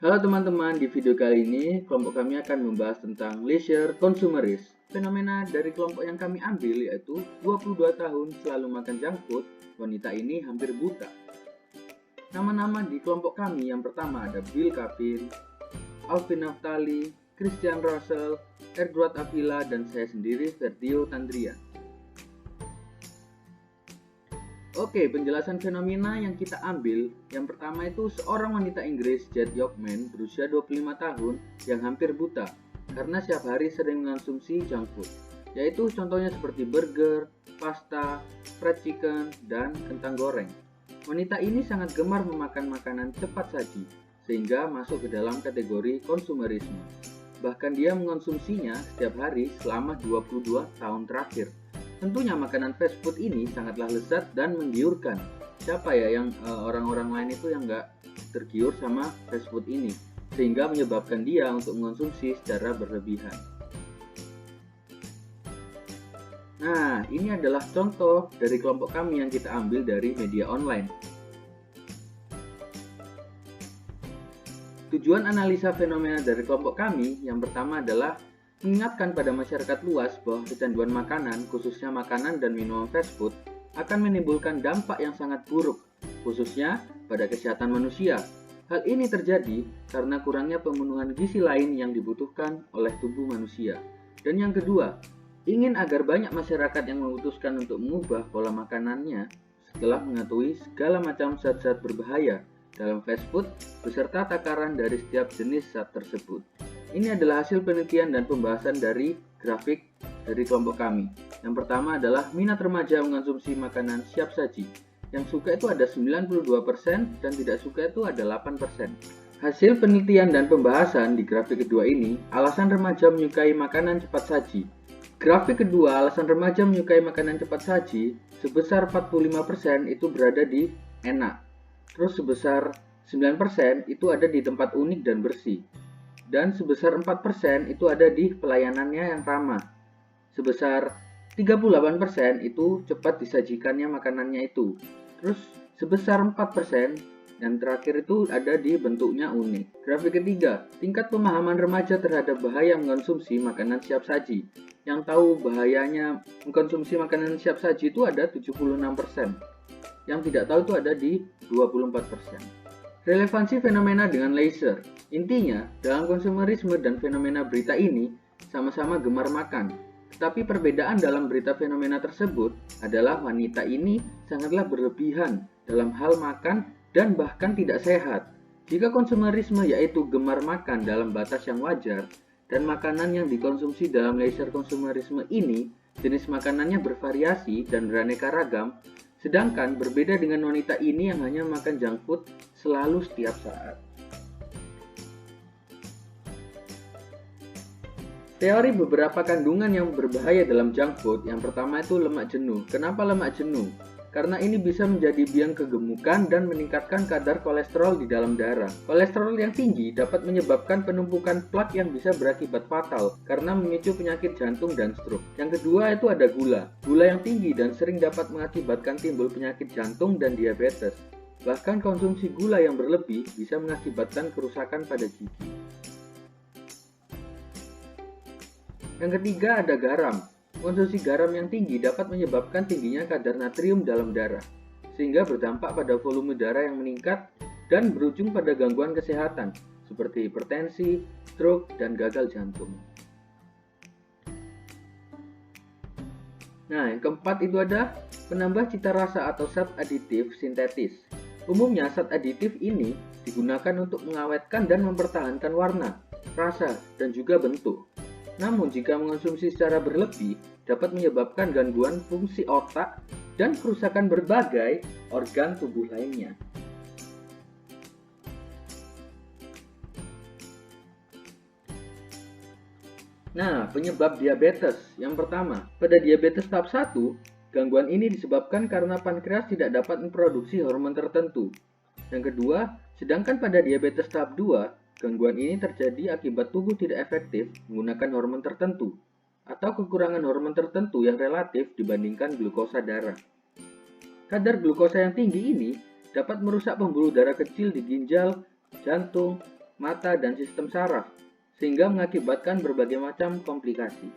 Halo teman-teman, di video kali ini kelompok kami akan membahas tentang leisure consumerism. Fenomena dari kelompok yang kami ambil yaitu 22 tahun selalu makan junk food, wanita ini hampir buta. Nama-nama di kelompok kami yang pertama ada Bill Kavin, Alvin Naftali, Christian Russell, Edward Avila, dan saya sendiri Ferdio Tandrian. Oke, penjelasan fenomena yang kita ambil. Yang pertama itu seorang wanita Inggris, Jade Yorkman, berusia 25 tahun yang hampir buta karena setiap hari sering mengonsumsi junk food, yaitu contohnya seperti burger, pasta, fried chicken, dan kentang goreng. Wanita ini sangat gemar memakan makanan cepat saji, sehingga masuk ke dalam kategori konsumerisme. Bahkan dia mengonsumsinya setiap hari selama 22 tahun terakhir. Tentunya makanan fast food ini sangatlah lezat dan menggiurkan. Siapa ya yang orang-orang lain itu yang nggak tergiur sama fast food ini, sehingga menyebabkan dia untuk mengonsumsi secara berlebihan. Nah, ini adalah contoh dari kelompok kami yang kita ambil dari media online. Tujuan analisa fenomena dari kelompok kami yang pertama adalah mengingatkan pada masyarakat luas bahwa kecanduan makanan, khususnya makanan dan minuman fast food, akan menimbulkan dampak yang sangat buruk, khususnya pada kesehatan manusia. Hal ini terjadi karena kurangnya pemenuhan gizi lain yang dibutuhkan oleh tubuh manusia. Dan yang kedua, ingin agar banyak masyarakat yang memutuskan untuk mengubah pola makanannya setelah mengetahui segala macam zat-zat berbahaya dalam fast food beserta takaran dari setiap jenis zat tersebut. Ini adalah hasil penelitian dan pembahasan dari grafik dari kelompok kami. Yang pertama adalah minat remaja mengonsumsi makanan siap saji. Yang suka itu ada 92% dan tidak suka itu ada 8%. Hasil penelitian dan pembahasan di grafik kedua ini, alasan remaja menyukai makanan cepat saji. Grafik kedua, alasan remaja menyukai makanan cepat saji, sebesar 45% itu berada di enak. Terus sebesar 9% itu ada di tempat unik dan bersih. Dan sebesar 4% itu ada di pelayanannya yang ramah. Sebesar 38% itu cepat disajikannya makanannya itu. Terus sebesar 4% dan terakhir itu ada di bentuknya unik. Grafik ketiga, tingkat pemahaman remaja terhadap bahaya mengkonsumsi makanan siap saji. Yang tahu bahayanya mengkonsumsi makanan siap saji itu ada 76%. Yang tidak tahu itu ada di 24%. Relevansi fenomena dengan leisure. Intinya, dalam konsumerisme dan fenomena berita ini sama-sama gemar makan. Tetapi perbedaan dalam berita fenomena tersebut adalah wanita ini sangatlah berlebihan dalam hal makan dan bahkan tidak sehat. Jika konsumerisme yaitu gemar makan dalam batas yang wajar, dan makanan yang dikonsumsi dalam leisure konsumerisme ini, jenis makanannya bervariasi dan beraneka ragam, sedangkan berbeda dengan wanita ini yang hanya makan junk food selalu setiap saat. Teori beberapa kandungan yang berbahaya dalam junk food. Yang pertama itu lemak jenuh. Kenapa lemak jenuh? Karena ini bisa menjadi biang kegemukan dan meningkatkan kadar kolesterol di dalam darah. Kolesterol yang tinggi dapat menyebabkan penumpukan plak yang bisa berakibat fatal karena memicu penyakit jantung dan stroke. Yang kedua itu ada gula. Gula yang tinggi dan sering dapat mengakibatkan timbul penyakit jantung dan diabetes. Bahkan konsumsi gula yang berlebih bisa mengakibatkan kerusakan pada gigi. Yang ketiga ada garam. Konsumsi garam yang tinggi dapat menyebabkan tingginya kadar natrium dalam darah, sehingga berdampak pada volume darah yang meningkat dan berujung pada gangguan kesehatan, seperti hipertensi, stroke, dan gagal jantung. Nah, yang keempat itu ada penambah cita rasa atau zat aditif sintetis. Umumnya zat aditif ini digunakan untuk mengawetkan dan mempertahankan warna, rasa, dan juga bentuk. Namun jika mengonsumsi secara berlebih, dapat menyebabkan gangguan fungsi otak dan kerusakan berbagai organ tubuh lainnya. Nah, penyebab diabetes. Yang pertama, pada diabetes tahap 1, gangguan ini disebabkan karena pankreas tidak dapat memproduksi hormon tertentu. Yang kedua, sedangkan pada diabetes tahap 2, gangguan ini terjadi akibat tubuh tidak efektif menggunakan hormon tertentu atau kekurangan hormon tertentu yang relatif dibandingkan glukosa darah. Kadar glukosa yang tinggi ini dapat merusak pembuluh darah kecil di ginjal, jantung, mata, dan sistem saraf, sehingga mengakibatkan berbagai macam komplikasi.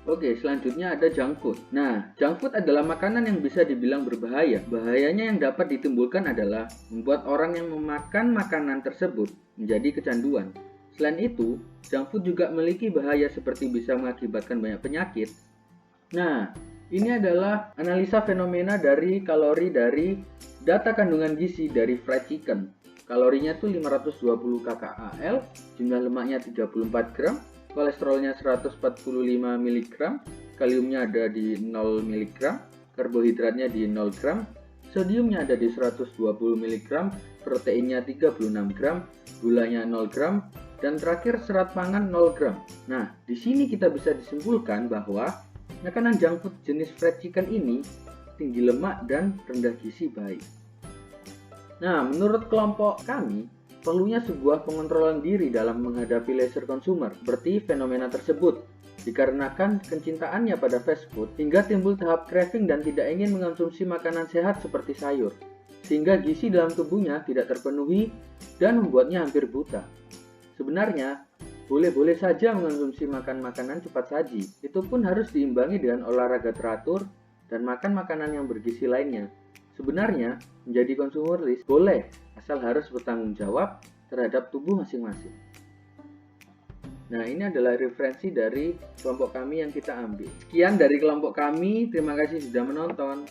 Oke, selanjutnya ada junk food. Nah, junk food adalah makanan yang bisa dibilang berbahaya. Bahayanya yang dapat ditimbulkan adalah membuat orang yang memakan makanan tersebut menjadi kecanduan. Selain itu, junk food juga memiliki bahaya seperti bisa mengakibatkan banyak penyakit. Nah, ini adalah analisa fenomena dari kalori dari data kandungan gizi dari fried chicken. Kalorinya tuh 520 kcal, jumlah lemaknya 34 gram, kolesterolnya 145 mg, kaliumnya ada di 0 mg, karbohidratnya di 0 gram, sodiumnya ada di 120 mg, proteinnya 36 gram, gulanya 0 gram, dan terakhir serat pangan 0 gram. Nah, di sini kita bisa disimpulkan bahwa makanan junk food jenis fried chicken ini tinggi lemak dan rendah gizi baik. Nah, menurut kelompok kami, perlunya sebuah pengontrolan diri dalam menghadapi leisure consumer seperti fenomena tersebut, dikarenakan kecintaannya pada fast food hingga timbul tahap craving dan tidak ingin mengonsumsi makanan sehat seperti sayur, sehingga gizi dalam tubuhnya tidak terpenuhi dan membuatnya hampir buta. Sebenarnya, boleh-boleh saja mengonsumsi makanan cepat saji, itu pun harus diimbangi dengan olahraga teratur dan makan makanan yang bergizi lainnya. Sebenarnya, menjadi konsumeris boleh, asal harus bertanggung jawab terhadap tubuh masing-masing. Nah, ini adalah referensi dari kelompok kami yang kita ambil. Sekian dari kelompok kami, terima kasih sudah menonton.